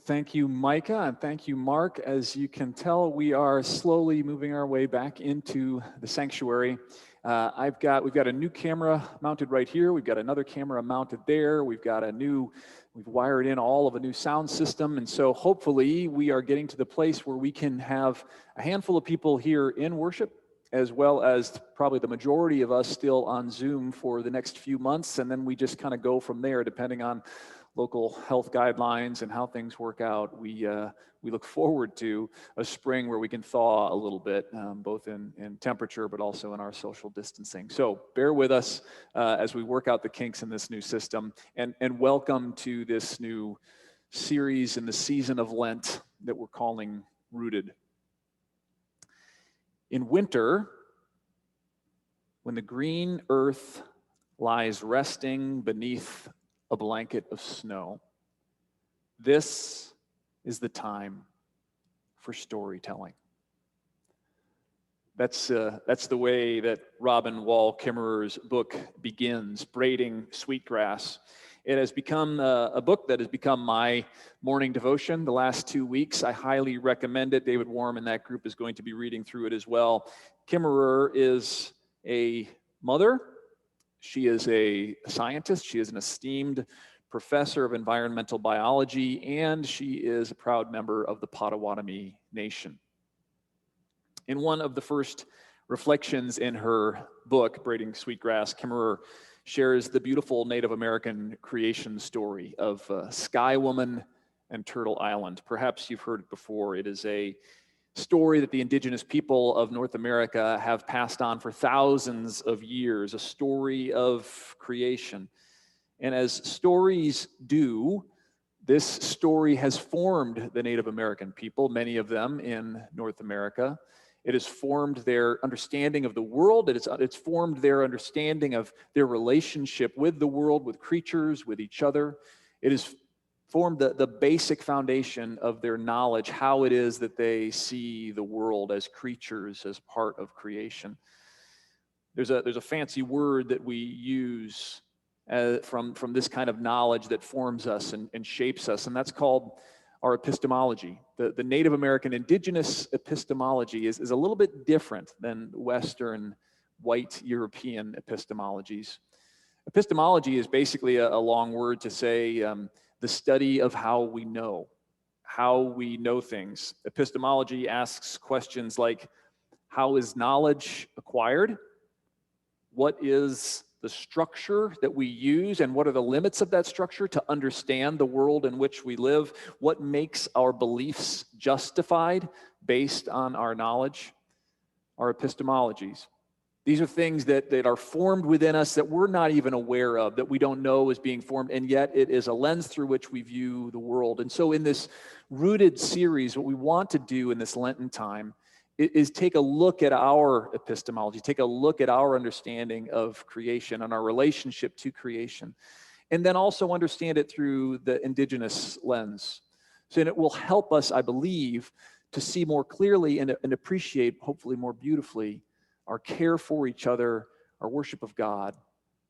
Thank you, Micah, and thank you, Mark. As you can tell, we are slowly moving our way back into the sanctuary. We've got a new camera mounted right here. We've got another camera mounted there. We've wired in all of a new sound system. And so hopefully we are getting to the place where we can have a handful of people here in worship, as well as probably the majority of us still on Zoom for the next few months. And then we just kind of go from there, depending on local health guidelines and how things work out. We look forward to a spring where we can thaw a little bit, both in temperature, but also in our social distancing. So bear with us as we work out the kinks in this new system, and welcome to this new series in the season of Lent that we're calling Rooted. In winter, when the green earth lies resting beneath a blanket of snow, this is the time for storytelling. That's the way that Robin Wall Kimmerer's book begins, Braiding Sweetgrass. It has become a book that has become my morning devotion the last 2 weeks. I highly recommend it. David Warm and that group is going to be reading through it as well. Kimmerer is a mother. She is a scientist. She is an esteemed professor of environmental biology, and she is a proud member of the Potawatomi Nation. In one of the first reflections in her book, Braiding Sweetgrass, Kimmerer shares the beautiful Native American creation story of Skywoman and Turtle Island. Perhaps you've heard it before. It is a story that the Indigenous people of North America have passed on for thousands of years, a story of creation. And as stories do, this story has formed the Native American people, many of them in North America. It has formed their understanding of the world. It's formed their understanding of their relationship with the world, with creatures, with each other. It has formed the basic foundation of their knowledge, how it is that they see the world as creatures, as part of creation. There's a fancy word that we use from this kind of knowledge that forms us and shapes us, and that's called our epistemology. The Native American Indigenous epistemology is a little bit different than Western white European epistemologies. Epistemology is basically a long word to say the study of how we know things. Epistemology asks questions like, how is knowledge acquired? What is the structure that we use, and what are the limits of that structure to understand the world in which we live? What makes our beliefs justified based on our knowledge? Our epistemologies. These are things that are formed within us that we're not even aware of, that we don't know is being formed, and yet it is a lens through which we view the world. And so in this Rooted series, what we want to do in this Lenten time is take a look at our epistemology, take a look at our understanding of creation and our relationship to creation, and then also understand it through the Indigenous lens. So it will help us, I believe, to see more clearly and appreciate, hopefully more beautifully, our care for each other, our worship of God,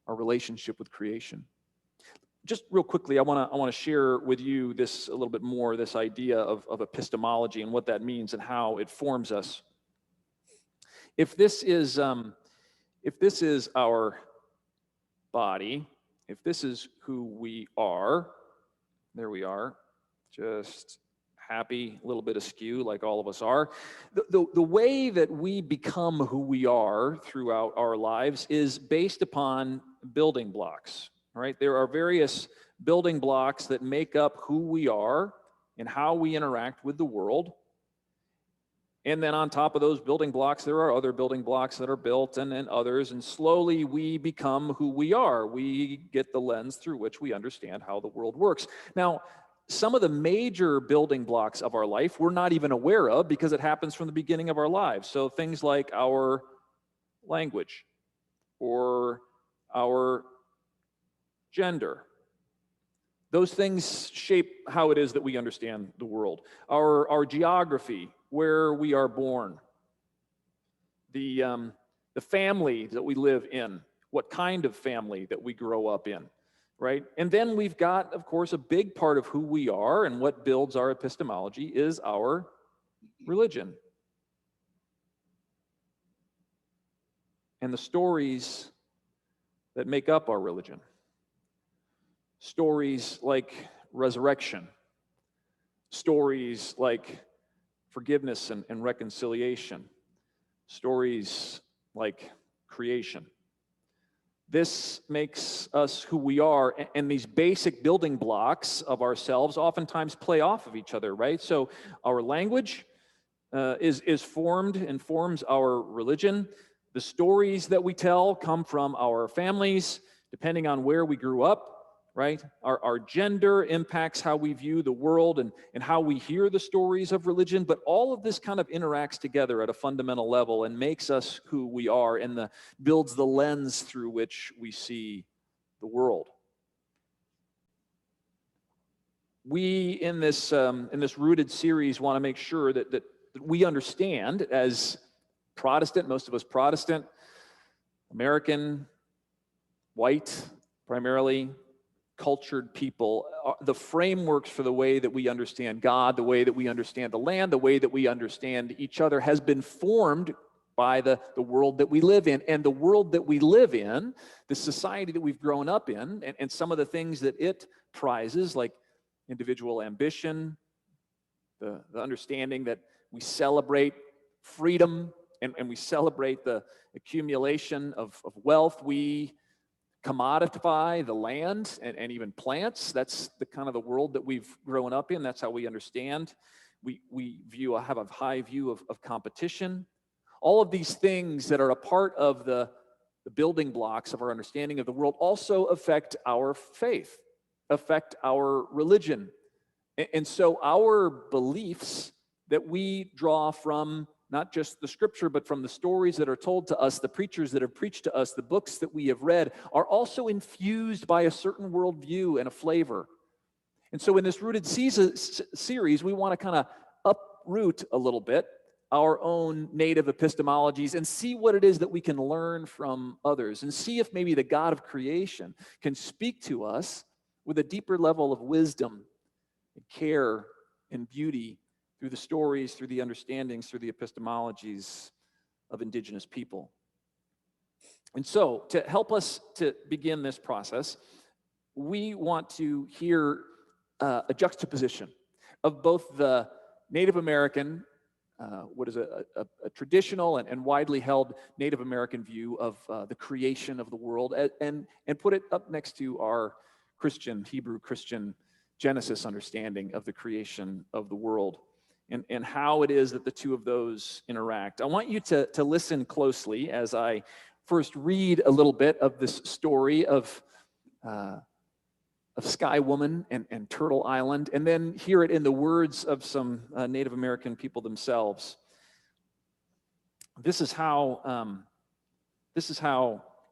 our relationship with creation. Just real quickly, I want to share with you this a little bit more, this idea of epistemology and what that means and how it forms us. If this is our body, if this is who we are, there we are, just happy, a little bit askew like all of us are. The way that we become who we are throughout our lives is based upon building blocks, right? There are various building blocks that make up who we are and how we interact with the world. And then on top of those building blocks, there are other building blocks that are built and others, and slowly we become who we are. We get the lens through which we understand how the world works. Now, some of the major building blocks of our life we're not even aware of because it happens from the beginning of our lives. So things like our language or our gender. Those things shape how it is that we understand the world. Our geography, where we are born. The family that we live in, what kind of family that we grow up in. right? And then we've got, of course, a big part of who we are and what builds our epistemology is our religion. And the stories that make up our religion. Stories like resurrection. Stories like forgiveness and reconciliation. Stories like creation. This makes us who we are, and these basic building blocks of ourselves oftentimes play off of each other, right? So our language is formed and forms our religion. The stories that we tell come from our families, depending on where we grew up, right? Our gender impacts how we view the world and how we hear the stories of religion, but all of this kind of interacts together at a fundamental level and makes us who we are and builds the lens through which we see the world. We, in this Rooted series, want to make sure that we understand as Protestant, most of us Protestant, American, white, primarily, cultured people, the frameworks for the way that we understand God, the way that we understand the land, the way that we understand each other has been formed by the world that we live in. And the world that we live in, the society that we've grown up in, and some of the things that it prizes, like individual ambition, the understanding that we celebrate freedom and we celebrate the accumulation of wealth. We commodify the land and even plants. That's the kind of the world that we've grown up in. That's how we understand. We have a high view of competition. All of these things that are a part of the building blocks of our understanding of the world also affect our faith, affect our religion. And so our beliefs that we draw from not just the scripture, but from the stories that are told to us, the preachers that have preached to us, the books that we have read, are also infused by a certain worldview and a flavor. And so in this Rooted series, we want to kind of uproot a little bit our own native epistemologies and see what it is that we can learn from others and see if maybe the God of creation can speak to us with a deeper level of wisdom and care and beauty through the stories, through the understandings, through the epistemologies of Indigenous people. And so, to help us to begin this process, we want to hear a juxtaposition of both the Native American, what is a traditional and widely held Native American view of the creation of the world, and put it up next to our Hebrew Christian Genesis understanding of the creation of the world. And how it is that the two of those interact. I want you to listen closely as I first read a little bit of this story of Skywoman and Turtle Island, and then hear it in the words of some Native American people themselves. This is how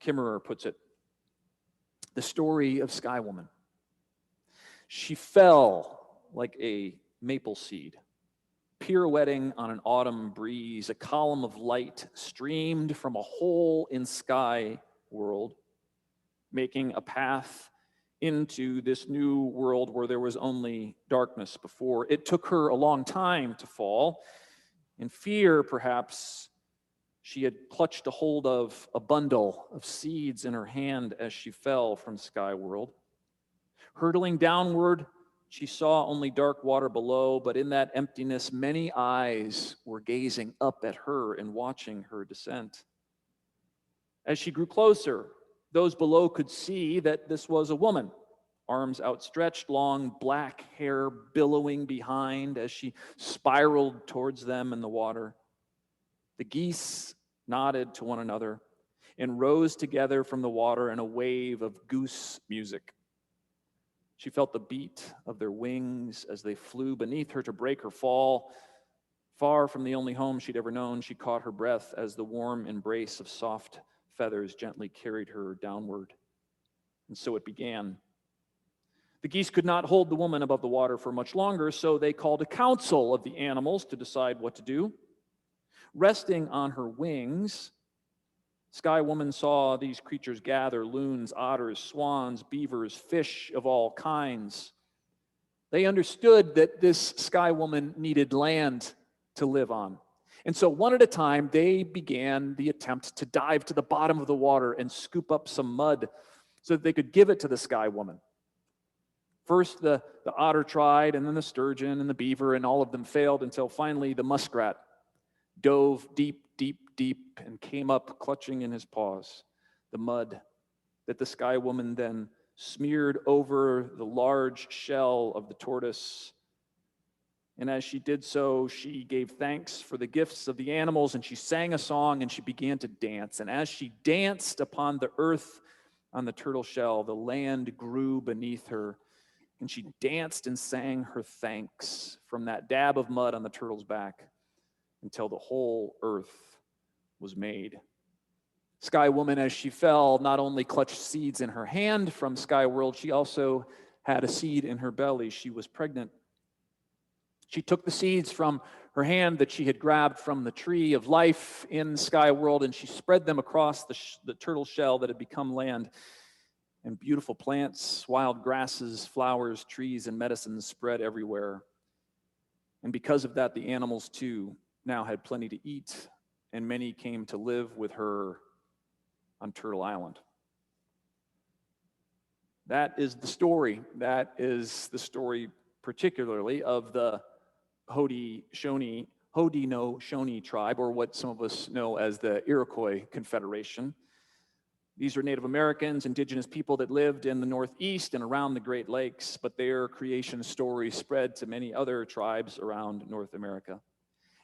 Kimmerer puts it. The story of Skywoman. She fell like a maple seed, pirouetting on an autumn breeze. A column of light streamed from a hole in sky world, making a path into this new world where there was only darkness before. It took her a long time to fall. In fear, perhaps, she had clutched a hold of a bundle of seeds in her hand as she fell from sky world. Hurtling downward, she saw only dark water below, but in that emptiness, many eyes were gazing up at her and watching her descent. As she grew closer, those below could see that this was a woman, arms outstretched, long black hair billowing behind as she spiraled towards them in the water. The geese nodded to one another and rose together from the water in a wave of goose music. She felt the beat of their wings as they flew beneath her to break her fall. Far from the only home she'd ever known, she caught her breath as the warm embrace of soft feathers gently carried her downward. And so it began. The geese could not hold the woman above the water for much longer, so they called a council of the animals to decide what to do. Resting on her wings, Skywoman saw these creatures gather: loons, otters, swans, beavers, fish of all kinds. They understood that this Skywoman needed land to live on. And so one at a time, they began the attempt to dive to the bottom of the water and scoop up some mud so that they could give it to the Skywoman. First, the otter tried, and then the sturgeon and the beaver, and all of them failed until finally the muskrat dove deep, deep, deep and came up clutching in his paws the mud that the Skywoman then smeared over the large shell of the tortoise. And as she did so, she gave thanks for the gifts of the animals, and she sang a song, and she began to dance. And as she danced upon the earth on the turtle shell, the land grew beneath her, and she danced and sang her thanks from that dab of mud on the turtle's back until the whole earth was made. Skywoman, as she fell, not only clutched seeds in her hand from Sky World, she also had a seed in her belly. She was pregnant. She took the seeds from her hand that she had grabbed from the tree of life in Sky World, and she spread them across the turtle shell that had become land. And beautiful plants, wild grasses, flowers, trees, and medicines spread everywhere. And because of that, the animals too now had plenty to eat, and many came to live with her on Turtle Island. That is the story. That is the story particularly of the Haudenosaunee tribe, or what some of us know as the Iroquois Confederation. These are Native Americans, indigenous people that lived in the Northeast and around the Great Lakes, but their creation story spread to many other tribes around North America.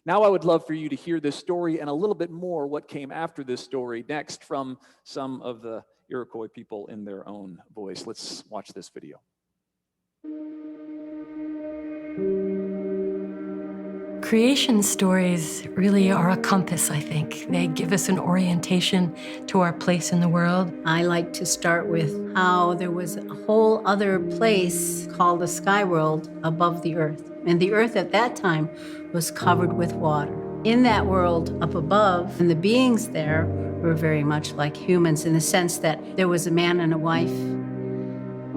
Now I would love for you to hear this story and a little bit more what came after this story next from some of the Iroquois people in their own voice. Let's watch this video. Creation stories really are a compass, I think. They give us an orientation to our place in the world. I like to start with how there was a whole other place called the sky world above the earth. And the earth at that time was covered with water. In that world up above, and the beings there were very much like humans in the sense that there was a man and a wife,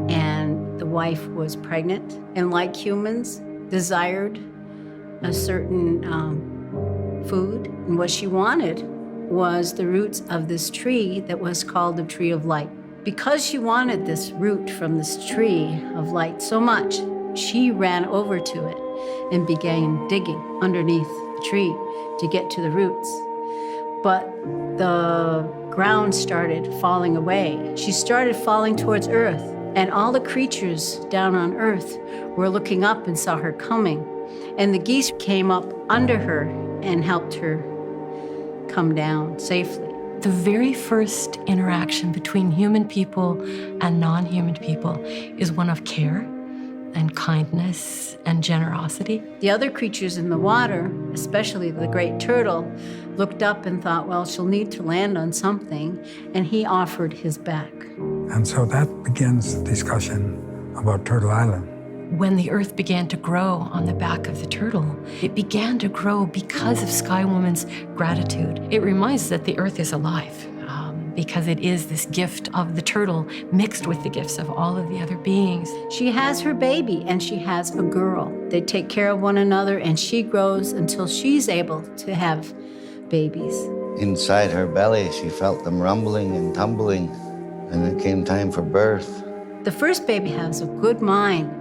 and the wife was pregnant, and like humans, desired a certain food, and what she wanted was the roots of this tree that was called the tree of light. Because she wanted this root from this tree of light so much, she ran over to it and began digging underneath the tree to get to the roots. But the ground started falling away. She started falling towards earth, and all the creatures down on earth were looking up and saw her coming. And the geese came up under her and helped her come down safely. The very first interaction between human people and non-human people is one of care and kindness and generosity. The other creatures in the water, especially the great turtle, looked up and thought, well, she'll need to land on something, and he offered his back. And so that begins the discussion about Turtle Island. When the earth began to grow on the back of the turtle, it began to grow because of Skywoman's gratitude. It reminds us that the earth is alive because it is this gift of the turtle mixed with the gifts of all of the other beings. She has her baby, and she has a girl. They take care of one another, and she grows until she's able to have babies. Inside her belly, she felt them rumbling and tumbling, and it came time for birth. The first baby has a good mind,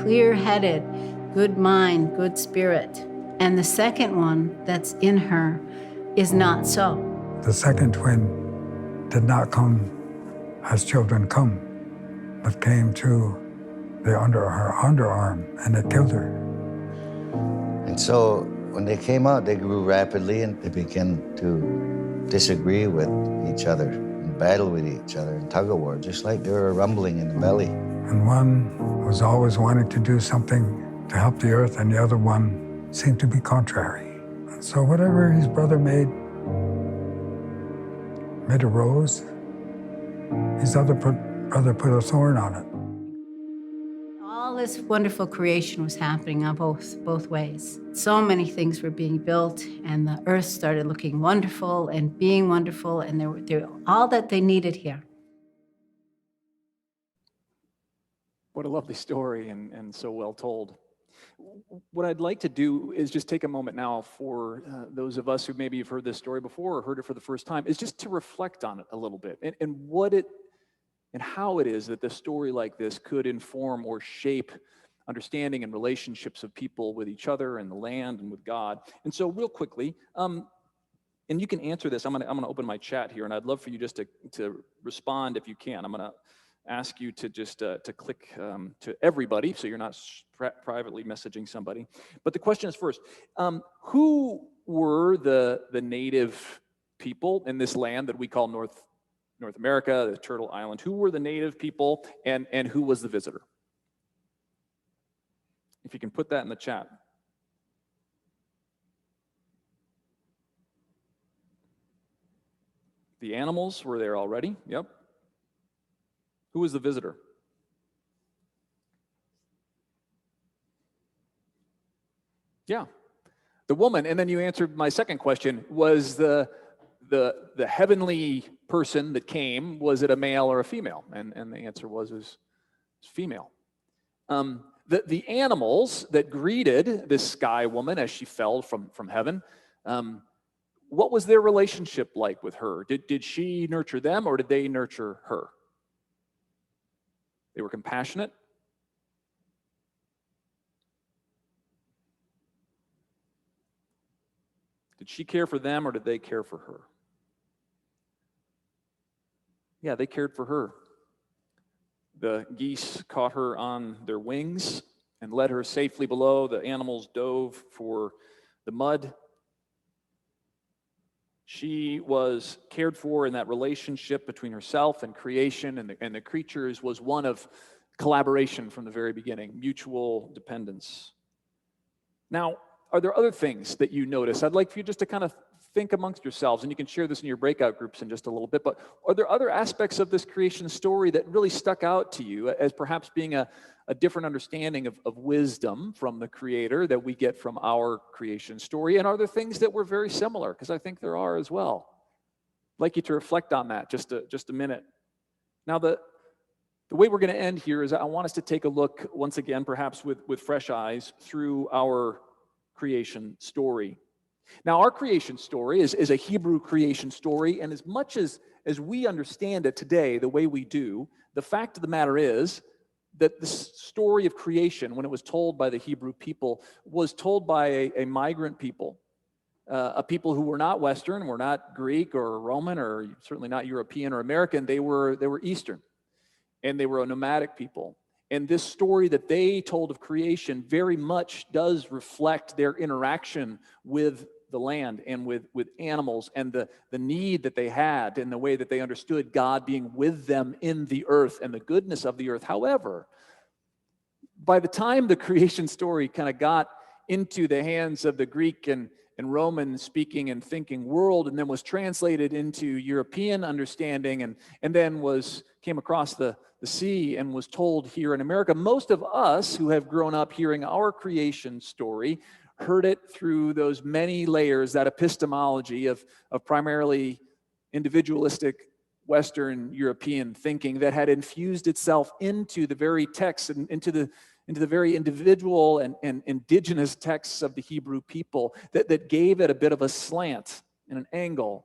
clear-headed, good mind, good spirit. And the second one that's in her is not so. The second twin did not come as children come, but came to her underarm, and it killed her. And so when they came out, they grew rapidly, and they began to disagree with each other, battle with each other in tug-of-war, just like they were rumbling in the belly. And one was always wanting to do something to help the earth, and the other one seemed to be contrary. And so whatever his brother made a rose, his other brother put a thorn on it. All All this wonderful creation was happening on both ways. So many things were being built, and the earth started looking wonderful and being wonderful, and there were all that they needed here. What a lovely story and so well told. What I'd like to do is just take a moment now for those of us who maybe have heard this story before or heard it for the first time, is just to reflect on it a little bit and what it and how it is that the story like this could inform or shape understanding and relationships of people with each other and the land and with God. And so real quickly, and you can answer this, I'm gonna open my chat here, and I'd love for you just to respond if you can. I'm gonna ask you to just to click to everybody, so you're not privately messaging somebody. But the question is first, who were the native people in this land that we call North America, the Turtle Island? Who were the native people, and who was the visitor? If you can put that in the chat. The animals were there already, yep. Who was the visitor? Yeah, the woman. And then you answered my second question, was the heavenly person that came, was it a male or a female? And the answer was female. The animals that greeted this sky woman as she fell from heaven, what was their relationship like with her? Did she nurture them, or did they nurture her? They were compassionate. Did she care for them, or did they care for her? Yeah, they cared for her. The geese caught her on their wings and led her safely below. The animals dove for the mud. She was cared for, in that relationship between herself and creation and the creatures was one of collaboration from the very beginning, mutual dependence. Now, are there other things that you notice? I'd like for you just to kind of think amongst yourselves, and you can share this in your breakout groups in just a little bit, but are there other aspects of this creation story that really stuck out to you as perhaps being a different understanding of wisdom from the Creator that we get from our creation story? And are there things that were very similar? Because I think there are as well. I'd like you to reflect on that just a minute. Now, the way we're going to end here is I want us to take a look once again, perhaps with fresh eyes, through our creation story. Now, our creation story is a Hebrew creation story, and as much as we understand it today the way we do, the fact of the matter is that the story of creation, when it was told by the Hebrew people, was told by a migrant people, a people who were not Western, were not Greek or Roman, or certainly not European or American. They were Eastern, and they were a nomadic people. And this story that they told of creation very much does reflect their interaction with the land and with animals, and the need that they had, and the way that they understood God being with them in the earth and the goodness of the earth. However, by the time the creation story kind of got into the hands of the Greek and Roman speaking and thinking world, and then was translated into European understanding, and then came across the sea and was told here in America, most of us who have grown up hearing our creation story heard it through those many layers, that epistemology of primarily individualistic Western European thinking that had infused itself into the very text and into the very individual and indigenous texts of the Hebrew people that gave it a bit of a slant and an angle.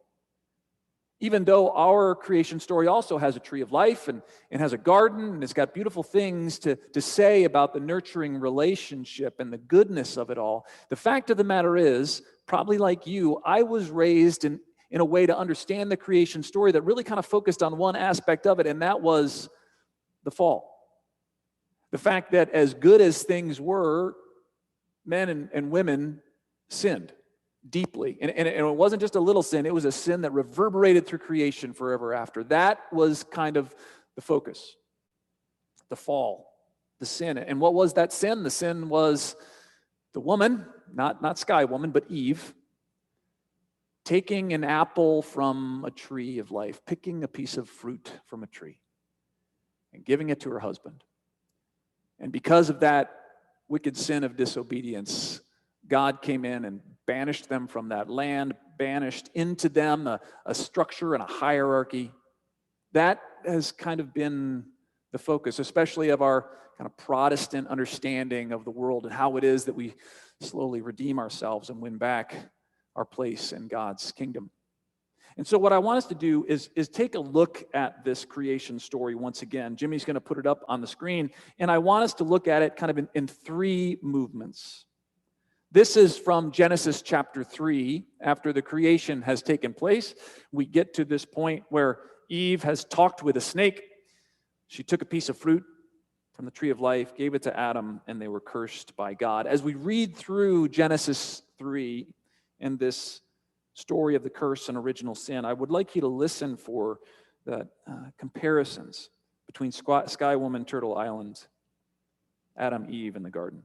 Even though our creation story also has a tree of life and has a garden, and it's got beautiful things to say about the nurturing relationship and the goodness of it all, the fact of the matter is, probably like you, I was raised in a way to understand the creation story that really kind of focused on one aspect of it, and that was the fall. The fact that as good as things were, men and women sinned deeply. And it wasn't just a little sin, it was a sin that reverberated through creation forever after. That was kind of the focus. The fall, the sin. And what was that sin? The sin was the woman, not Skywoman, but Eve, taking an apple from a tree of life, picking a piece of fruit from a tree, and giving it to her husband. And because of that wicked sin of disobedience, God came in and banished them from that land, banished into them a structure and a hierarchy. That has kind of been the focus, especially of our kind of Protestant understanding of the world and how it is that we slowly redeem ourselves and win back our place in God's kingdom. And so what I want us to do is take a look at this creation story once again. Jimmy's going to put it up on the screen, and I want us to look at it kind of in three movements. This is from Genesis chapter 3. After the creation has taken place, we get to this point where Eve has talked with a snake. She took a piece of fruit from the tree of life, gave it to Adam, and they were cursed by God. As we read through Genesis 3 and this story of the curse and original sin, I would like you to listen for the comparisons between Skywoman, Turtle Island, Adam, Eve, and the garden.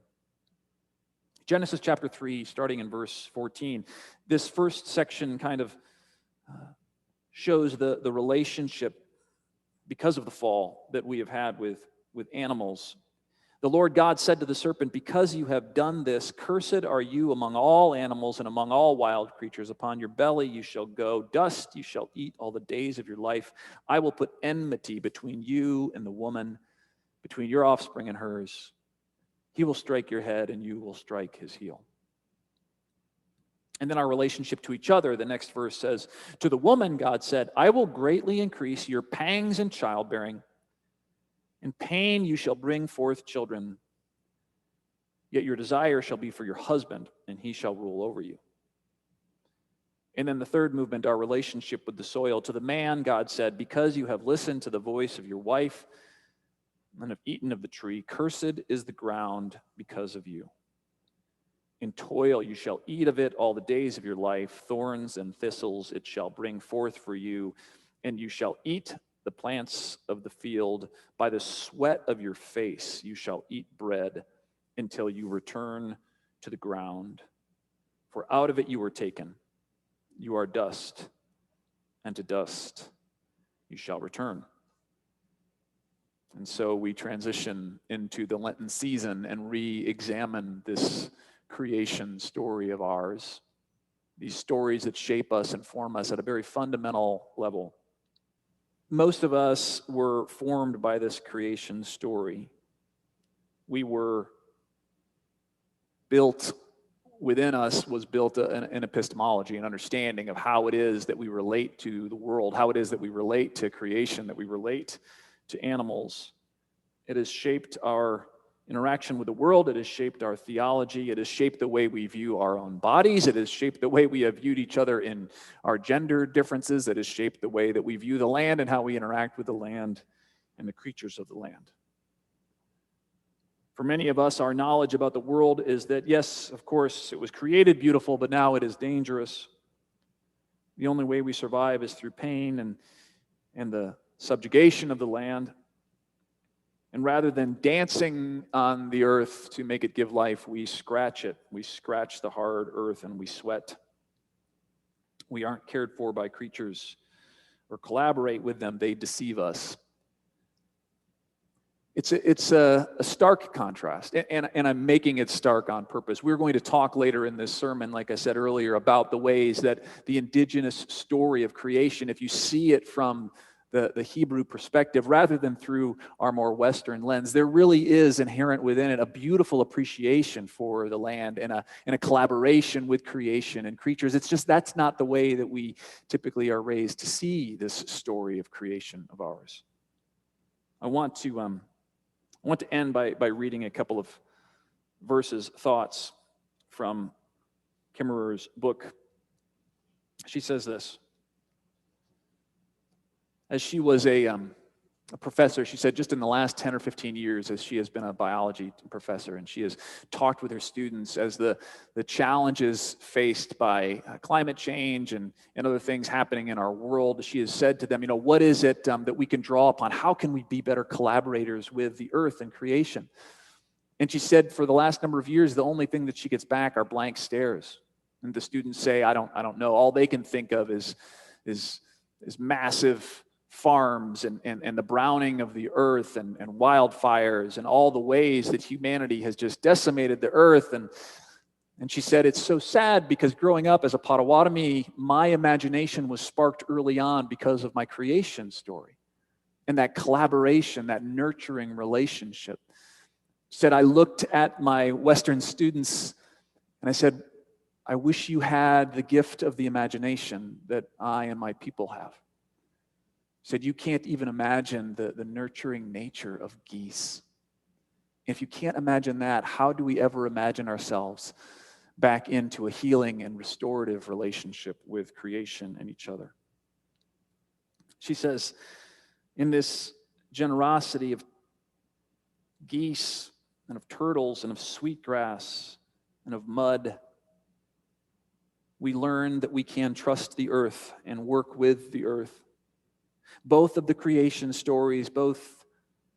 Genesis chapter 3, starting in verse 14. This first section kind of shows the relationship, because of the fall, that we have had with animals. The Lord God said to the serpent, "Because you have done this, cursed are you among all animals and among all wild creatures. Upon your belly you shall go, dust you shall eat all the days of your life. I will put enmity between you and the woman, between your offspring and hers. He will strike your head and you will strike his heel." And then our relationship to each other, the next verse says, "To the woman, God said, I will greatly increase your pangs in childbearing. In pain you shall bring forth children. Yet your desire shall be for your husband, and he shall rule over you." And then the third movement, our relationship with the soil. "To the man, God said, because you have listened to the voice of your wife and have eaten of the tree, cursed is the ground because of you. In toil you shall eat of it all the days of your life. Thorns and thistles it shall bring forth for you, and you shall eat the plants of the field. By the sweat of your face you shall eat bread until you return to the ground. For out of it you were taken. You are dust, and to dust you shall return." And so we transition into the Lenten season and re-examine this creation story of ours. These stories that shape us and form us at a very fundamental level. Most of us were formed by this creation story. We were built, within us was built an epistemology, an understanding of how it is that we relate to the world, how it is that we relate to creation, that we relate to animals. It has shaped our interaction with the world. It has shaped our theology. It has shaped the way we view our own bodies. It has shaped the way we have viewed each other in our gender differences. It has shaped the way that we view the land and how we interact with the land and the creatures of the land. For many of us, our knowledge about the world is that, yes, of course, it was created beautiful, but now it is dangerous. The only way we survive is through pain and the subjugation of the land. And rather than dancing on the earth to make it give life, we scratch it. We scratch the hard earth and we sweat. We aren't cared for by creatures or collaborate with them. They deceive us. It's a stark contrast, and I'm making it stark on purpose. We're going to talk later in this sermon, like I said earlier, about the ways that the indigenous story of creation, if you see it from the Hebrew perspective, rather than through our more Western lens, there really is inherent within it a beautiful appreciation for the land and a collaboration with creation and creatures. It's just that's not the way that we typically are raised to see this story of creation of ours. I want to end by reading a couple of verses, thoughts from Kimmerer's book. She says this. As she was a professor, she said just in the last 10 or 15 years, as she has been a biology professor, and she has talked with her students as the challenges faced by climate change and other things happening in our world, she has said to them, what is it that we can draw upon? How can we be better collaborators with the earth and creation? And she said for the last number of years, the only thing that she gets back are blank stares. And the students say, I don't know. All they can think of is massive farms and the browning of the earth and wildfires and all the ways that humanity has just decimated the earth. And she said, it's so sad because growing up as a Potawatomi, my imagination was sparked early on because of my creation story and that collaboration, that nurturing relationship. She said, I looked at my Western students and I said, I wish you had the gift of the imagination that I and my people have. She said, you can't even imagine the nurturing nature of geese. If you can't imagine that, how do we ever imagine ourselves back into a healing and restorative relationship with creation and each other? She says, in this generosity of geese and of turtles and of sweetgrass and of mud, we learn that we can trust the earth and work with the earth. Both of the creation stories, both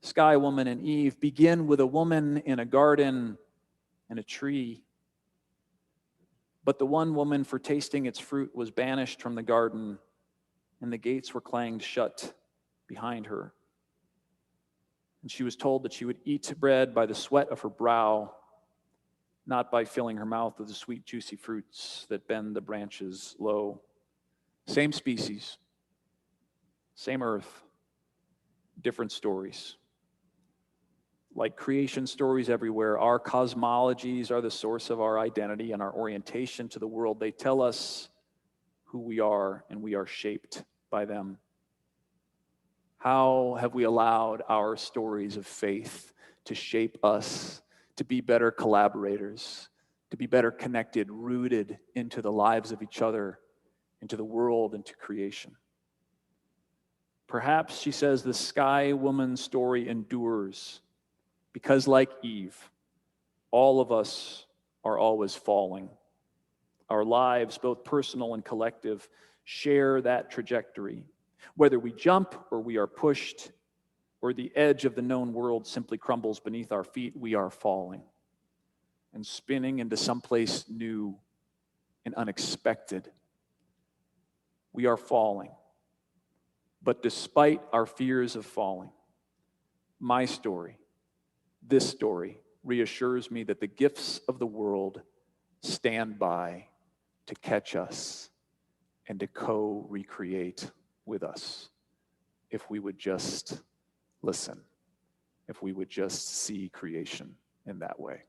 Skywoman and Eve, begin with a woman in a garden and a tree. But the one woman, for tasting its fruit, was banished from the garden, and the gates were clanged shut behind her. And she was told that she would eat bread by the sweat of her brow, not by filling her mouth with the sweet, juicy fruits that bend the branches low. Same species, same earth, different stories. Like creation stories everywhere, our cosmologies are the source of our identity and our orientation to the world. They tell us who we are, and we are shaped by them. How have we allowed our stories of faith to shape us, to be better collaborators, to be better connected, rooted into the lives of each other, into the world, into creation? Perhaps, she says, the Skywoman story endures because, like Eve, all of us are always falling. Our lives, both personal and collective, share that trajectory. Whether we jump or we are pushed, or the edge of the known world simply crumbles beneath our feet, we are falling and spinning into someplace new and unexpected. We are falling. But despite our fears of falling, my story, this story, reassures me that the gifts of the world stand by to catch us and to co-recreate with us if we would just listen, if we would just see creation in that way.